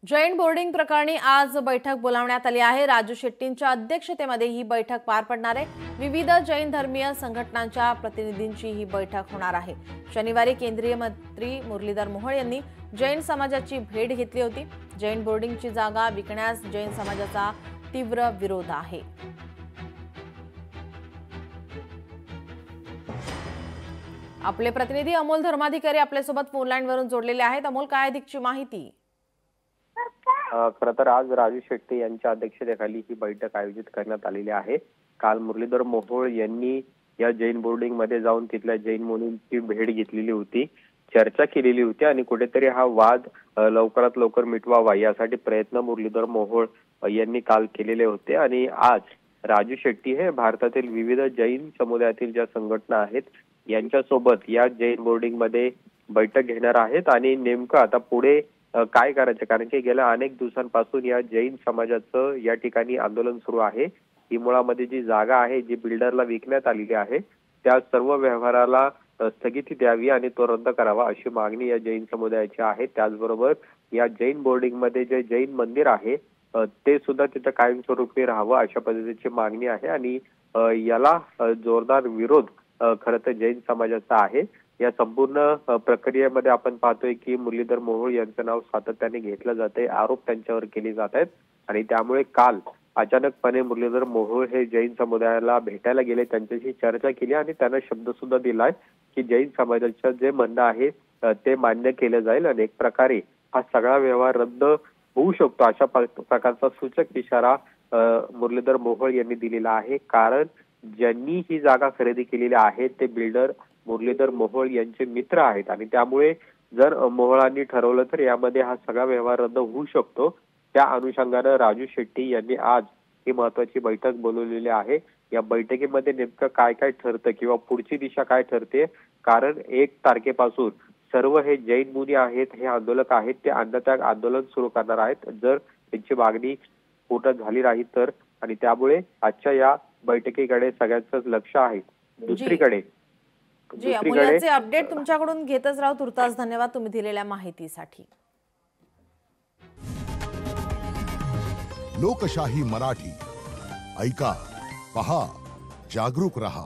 Jain boarding प्रकरणी आज बैठक बोलावण्यात आली आहे। राजू शेट्टींच्या अध्यक्षतेमध्ये ही बैठक पार पडणार आहे। विविध जैन धर्मीय संघटनांच्या प्रतिनिधींची ही बैठक होणार आहे। शनिवारी केंद्रीय मंत्री मुरलीधर मोहोळ यांनी जैन समाजाची भेट घेतली होती। जैन बोर्डिंगची जागा विकण्यास जैन समाजाचा तीव्र विरोध आहे। आपले प्रतिनिधी अमोल धर्माधिकारी आपल्यासोबत फोन लाईनवरून जोडलेले आहेत। अमोल, काय अधिकची माहिती? खरं तर आज राजू शेट्टी यांच्या अध्यक्षतेखाली ही बैठक आयोजित करण्यात आलेली आहे। काल मुरलीधर मोहोळ यांनी या जैन बोर्डिंग मध्ये जाऊन तिथल्या जैन मुलींची भेट घेतलेली होती, चर्चा केलेली होती आणि कुठेतरी हा वाद लवकरात लवकर मिटवावा यासाठी प्रयत्न मुरलीधर मोहोळ यांनी काल केलेले होते। आणि आज राजू शेट्टी हे भारतातील विविध जैन समुदायातील ज्या संघटना आहेत यांच्यासोबत या जैन बोर्डिंग मध्ये बैठक घेणार आहेत आणि नेमकं आता पुढे काय करायचं, कारण की गेल्या अनेक दिवसांपासून या जैन समाजाचं या ठिकाणी आंदोलन सुरू आहे। ही मुळामध्ये जी जागा आहे जी बिल्डरला विकण्यात आलेली आहे त्या सर्व व्यवहाराला स्थगिती द्यावी आणि तो रद्द करावा अशी मागणी या जैन समुदायाची आहे। त्याचबरोबर या जैन बोर्डिंग मध्ये जे जैन मंदिर आहे ते सुद्धा तिथे कायमस्वरूपी राहावं अशा पद्धतीची मागणी आहे आणि याला जोरदार विरोध खरं तर जैन समाजाचा आहे। या संपूर्ण प्रक्रियेमध्ये आपण पाहतोय की मुरलीधर मोहोळ यांचं नाव सातत्याने घेतलं जाते, आरोप त्यांच्यावर केले जात आहेत आणि त्यामुळे काल अचानकपणे मुरलीधर मोहोळ हे जैन समुदायाला भेटायला गेले, त्यांच्याशी चर्चा केली आणि त्यांना शब्द सुद्धा दिलाय की जैन समाजाचं जे म्हणणं आहे ते मान्य केलं जाईल आणि एक प्रकारे हा सगळा व्यवहार रद्द होऊ शकतो अशा प्रकारचा सूचक इशारा मुरलीधर मोहोळ यांनी दिलेला आहे। कारण ज्यांनी ही जागा खरेदी केलेली आहे ते बिल्डर मुरलीधर मोहोळ यांचे मित्र आहेत आणि त्यामुळे जर मोहोळांनी ठरवलं तर यामध्ये हा सगळा व्यवहार रद्द होऊ शकतो। त्या अनुषंगाने राजू शेट्टी यांनी आज ही महत्त्वाची बैठक बोलवलेली आहे। या बैठकीमध्ये नेमकं काय काय ठरतं किंवा पुढची दिशा काय ठरते, कारण 1 तारखेपासून सर्व हे जैन मुनी आहेत, हे आंदोलक आहेत, ते अन्नत्याग आंदोलन सुरू करणार आहेत जर त्यांची मागणी पूर्ण झाली नाही तर। आणि त्यामुळे आजच्या या बैठकीकडे सगळ्यांचं लक्ष आहे। दुसरीकडे अमोलचे अपडेट तुमच्याकडून घेतच राहू। तुर्तास धन्यवाद तुम्ही दिलेल्या माहितीसाठी। लोकशाही मराठी ऐका, पहा, जागरूक रहा।